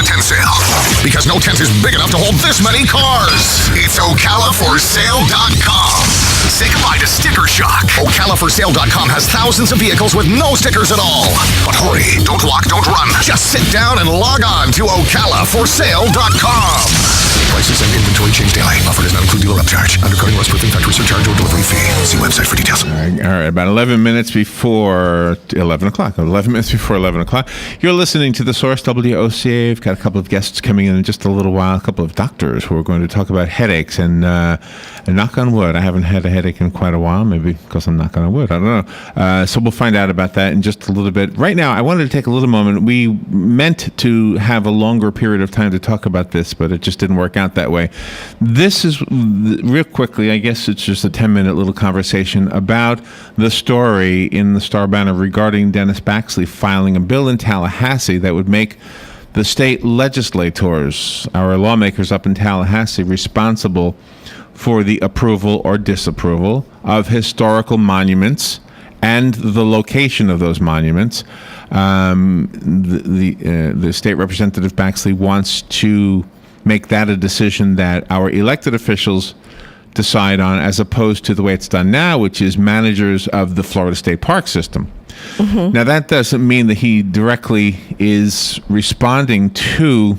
tent sale. Because no tent is big enough to hold this many cars. It's OcalaForSale.com. Say goodbye to sticker shock. OcalaForSale.com has thousands of vehicles with no stickers at all. But hurry, don't walk, don't run. Just sit down and log on to OcalaForSale.com. Prices and inventory change daily. Offer does not include dealer upcharge. Undercutting, rust proofing, factory surcharge, or delivery fee. See website for details. All right, about 11 minutes before 11 o'clock. 11 minutes before 11 o'clock. You're listening to The Source, WOCA. We've got a couple of guests coming in just a little while, a couple of doctors who are going to talk about headaches. And knock on wood, I haven't had a headache in quite a while, maybe because I'm knocking on wood. I don't know. So we'll find out about that in just a little bit. Right now, I wanted to take a little moment. We meant to have a longer period of time to talk about this, but it just didn't work out that way. This is, real quickly, I guess it's just a 10-minute little conversation about the story in the Star Banner regarding Dennis Baxley filing a bill in Tallahassee that would make the state legislators, our lawmakers up in Tallahassee, responsible for the approval or disapproval of historical monuments and the location of those monuments. The state representative Baxley wants to make that a decision that our elected officials decide on, as opposed to the way it's done now, which is managers of the Florida State Park system. Mm-hmm. Now, that doesn't mean that he directly is responding to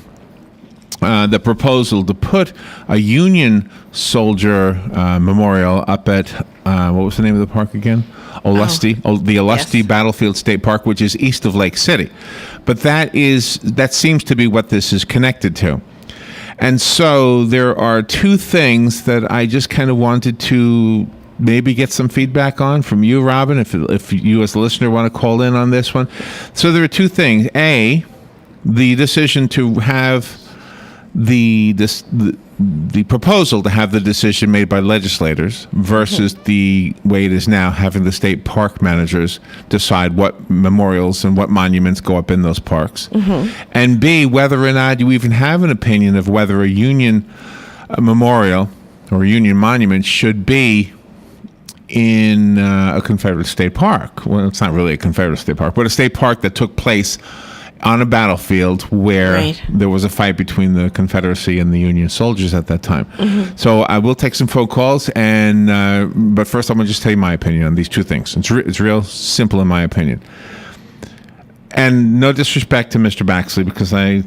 the proposal to put a Union soldier memorial up at, what was the name of the park again? The Olustee Battlefield State Park, which is east of Lake City. But that seems to be what this is connected to. And so there are two things that I just kind of wanted to maybe get some feedback on from you, Robin, if you as a listener want to call in on this one. So there are two things. A, the decision to have the proposal to have the decision made by legislators versus the way it is now, having the state park managers decide what memorials and what monuments go up in those parks. Mm-hmm. And B, whether or not you even have an opinion of whether a Union memorial or a Union monument should be in a Confederate state park. Well, it's not really a Confederate state park, but a state park that took place on a battlefield where there was a fight between the Confederacy and the Union soldiers at that time. Mm-hmm. So I will take some phone calls, and but first I'm going to just tell you my opinion on these two things. It's real simple in my opinion. And no disrespect to Mr. Baxley, because I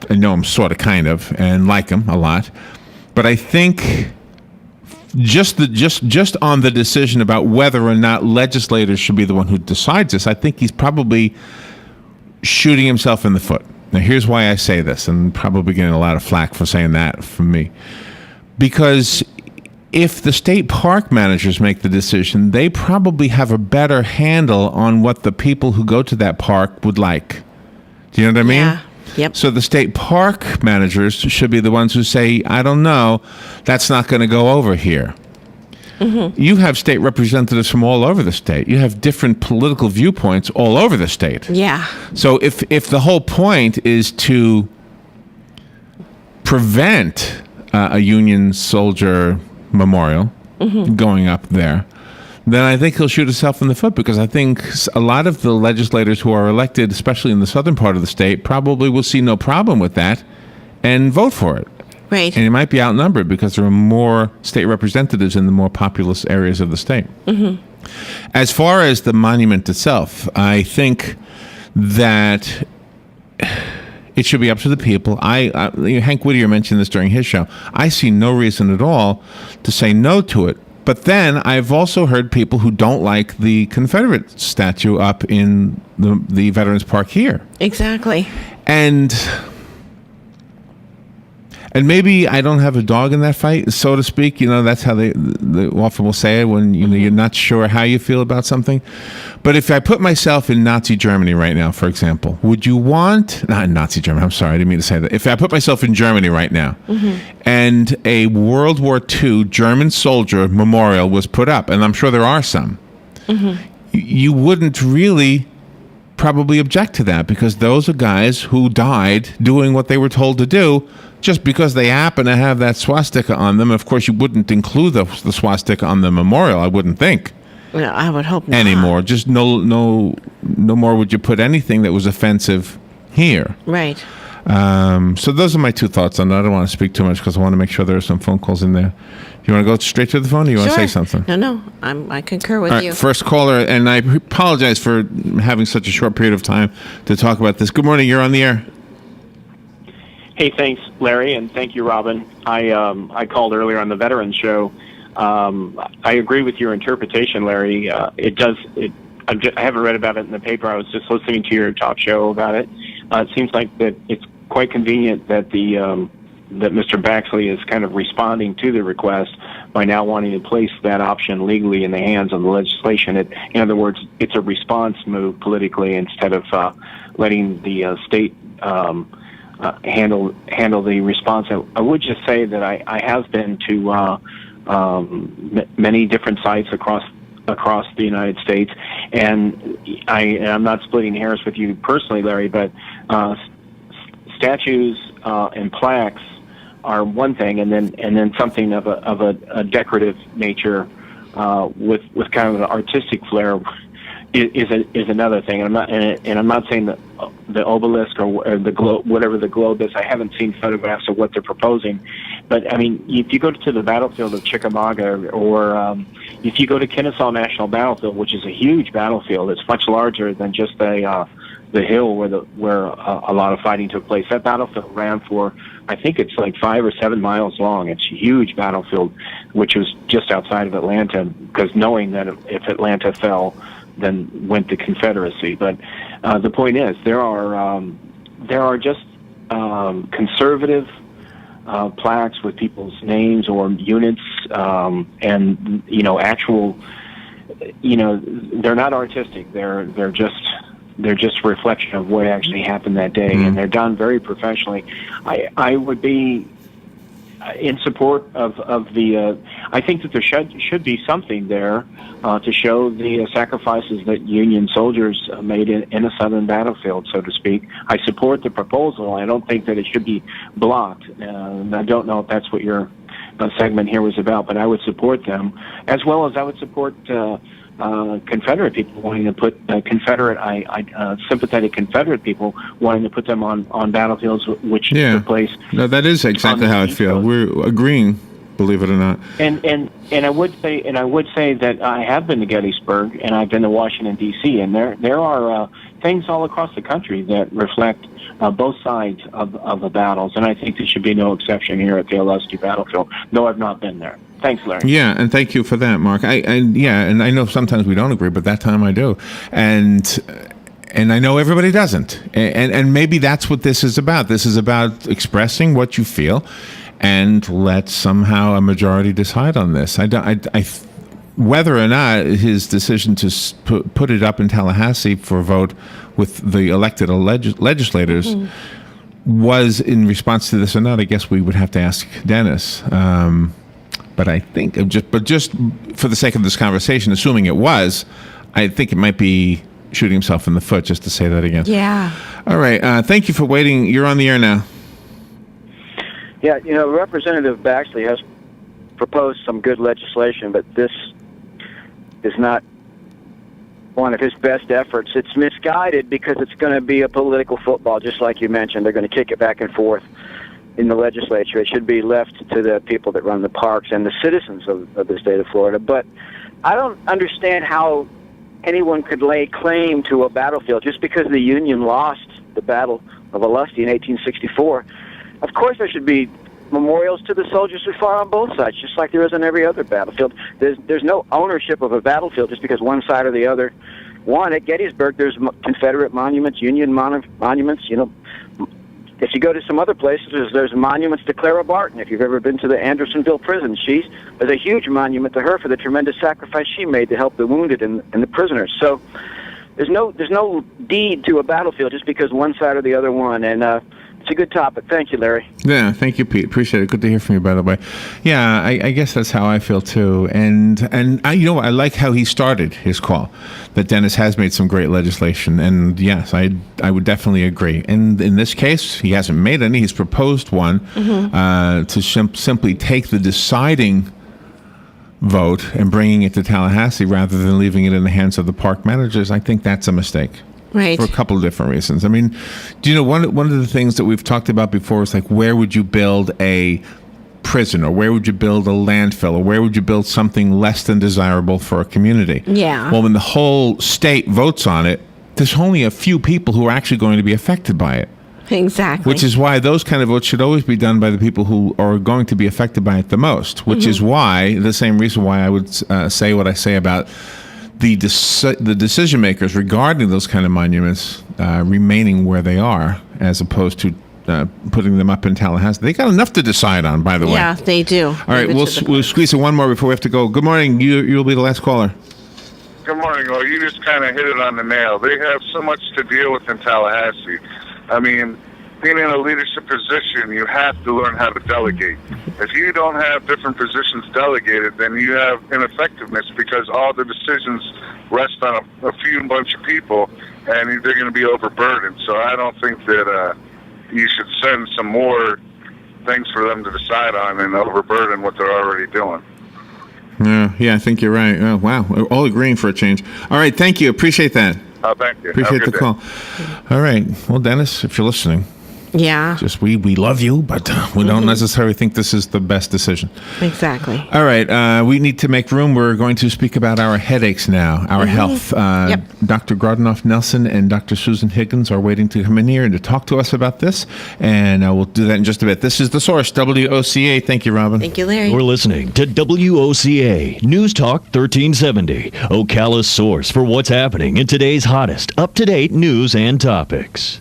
know him sort of, kind of, and like him a lot. But I think just on the decision about whether or not legislators should be the one who decides this, I think he's probably shooting himself in the foot. Now, here's why I say this, and probably getting a lot of flack for saying that from me. Because if the state park managers make the decision, they probably have a better handle on what the people who go to that park would like. Do you know what I mean? Yeah. Yep. So the state park managers should be the ones who say, I don't know, that's not going to go over here. Mm-hmm. You have state representatives from all over the state. You have different political viewpoints all over the state. Yeah. So if the whole point is to prevent a Union soldier memorial going up there, then I think he'll shoot himself in the foot, because I think a lot of the legislators who are elected, especially in the southern part of the state, probably will see no problem with that and vote for it. Right. And it might be outnumbered because there are more state representatives in the more populous areas of the state. Mm-hmm. As far as the monument itself, I think that it should be up to the people. Hank Whittier mentioned this during his show. I see no reason at all to say no to it. But then I've also heard people who don't like the Confederate statue up in the Veterans Park here. Exactly. And maybe I don't have a dog in that fight, so to speak. You know, that's how they often will say it when you're not sure how you feel about something. But if I put myself in Nazi Germany right now, for example, would you want... Not Nazi Germany, I'm sorry, I didn't mean to say that. If I put myself in Germany right now, and a World War II German soldier memorial was put up, and I'm sure there are some, you wouldn't really probably object to that, because those are guys who died doing what they were told to do, just because they happen to have that swastika on them. Of course, you wouldn't include the swastika on the memorial, I wouldn't think. Well, I would hope not. Anymore. Just no more would you put anything that was offensive here. Right. So those are my two thoughts on that. I don't want to speak too much because I want to make sure there are some phone calls in there. You want to go straight to the phone, or you want to say something? No. I concur with All right, you. first caller, and I apologize for having such a short period of time to talk about this. Good morning. You're on the air. Hey, thanks, Larry, and thank you, Robin. I called earlier on the Veterans Show. I agree with your interpretation, Larry. I haven't read about it in the paper. I was just listening to your talk show about it. It seems like that it's quite convenient that that Mr. Baxley is kind of responding to the request by now wanting to place that option legally in the hands of the legislation. In other words, it's a response move politically instead of letting the state handle the response. I would just say that I have been to many different sites across the United States, and I'm not splitting hairs with you personally, Larry, but statues and plaques are one thing, and then something of a decorative nature with kind of an artistic flair is another thing. I'm not saying that the obelisk or the globe, whatever the globe is. I haven't seen photographs of what they're proposing, but I mean, if you go to the battlefield of Chickamauga, or if you go to Kennesaw National Battlefield, which is a huge battlefield, it's much larger than just the hill where a lot of fighting took place. That battlefield ran for, I think it's like 5 or 7 miles long. It's a huge battlefield, which was just outside of Atlanta, because knowing that if Atlanta fell, then went the Confederacy. But the point is, there are just conservative plaques with people's names or units, and actual, they're not artistic. They're just reflection of what actually happened that day, and they're done very professionally. I would be in support of the. I think that there should be something there to show the sacrifices that Union soldiers made in a Southern battlefield, so to speak. I support the proposal. I don't think that it should be blocked. I don't know if that's what your segment here was about, but I would support them, as well as I would support Confederate people wanting to put sympathetic Confederate people wanting to put them on battlefields which took place. No, that is exactly how I feel. We're agreeing, believe it or not. And I would say that I have been to Gettysburg and I've been to Washington D.C. and there are things all across the country that reflect both sides of the battles, and I think there should be no exception here at the Olustee battlefield, though I've not been there. Thanks, Larry. Yeah, and thank you for that, Mark. And I know sometimes we don't agree, but that time I do. And I know everybody doesn't. And maybe that's what this is about. This is about expressing what you feel and let somehow a majority decide on this. Whether or not his decision to put it up in Tallahassee for a vote with the elected legislators was in response to this or not, I guess we would have to ask Dennis. But I think, just for the sake of this conversation, assuming it was, I think it might be shooting himself in the foot just to say that again. Yeah. All right. Thank you for waiting. You're on the air now. Yeah, Representative Baxley has proposed some good legislation, but this is not one of his best efforts. It's misguided because it's going to be a political football, just like you mentioned. They're going to kick it back and forth in the legislature. It should be left to the people that run the parks and the citizens of the state of Florida. But I don't understand how anyone could lay claim to a battlefield just because the Union lost the Battle of Olustee in 1864. Of course there should be memorials to the soldiers who fought on both sides, just like there is on every other battlefield. There's no ownership of a battlefield just because one side or the other won. At Gettysburg, there's Confederate monuments, Union monuments. If you go to some other places, there's monuments to Clara Barton. If you've ever been to the Andersonville prison, there's a huge monument to her for the tremendous sacrifice she made to help the wounded and the prisoners. So there's no deed to a battlefield just because one side or the other won. And it's a good topic. Thank you, Larry. Yeah, thank you, Pete. Appreciate it. Good to hear from you, by the way. Yeah, I guess that's how I feel too. And I like how he started his call, that Dennis has made some great legislation. And yes, I would definitely agree. And in this case, he hasn't made any. He's proposed one to simply take the deciding vote and bringing it to Tallahassee rather than leaving it in the hands of the park managers. I think that's a mistake. Right. For a couple of different reasons. I mean, do you know one of the things that we've talked about before is like, where would you build a prison, or where would you build a landfill, or where would you build something less than desirable for a community? Yeah. Well, when the whole state votes on it, there's only a few people who are actually going to be affected by it. Exactly. Which is why those kind of votes should always be done by the people who are going to be affected by it the most. Which is why, the same reason why I would say what I say about the decision makers regarding those kind of monuments remaining where they are, as opposed to putting them up in Tallahassee. They got enough to decide on, by the way. Yeah, they do. All right, we'll squeeze in one more before we have to go. Good morning. You'll be the last caller. Good morning. Well, you just kind of hit it on the nail. They have so much to deal with in Tallahassee. I mean, being in a leadership position, you have to learn how to delegate. If you don't have different positions delegated, then you have ineffectiveness, because all the decisions rest on a few bunch of people, and they're going to be overburdened. So I don't think that you should send some more things for them to decide on and overburden what they're already doing. Yeah, I think you're right. Oh, wow. We're all agreeing for a change. All right, thank you. Appreciate that. Thank you. Appreciate the call. All right. Well, Dennis, if you're listening, Yeah. just we love you, but we don't necessarily think this is the best decision. Exactly. All right. We need to make room. We're going to speak about our headaches now, our health. Yep. Dr. Gardenoff Nelson and Dr. Susan Higgins are waiting to come in here and to talk to us about this, and we'll do that in just a bit. This is The Source, WOCA. Thank you, Robin. Thank you, Larry. You're listening to WOCA News Talk 1370, Ocala's source for what's happening in today's hottest, up-to-date news and topics.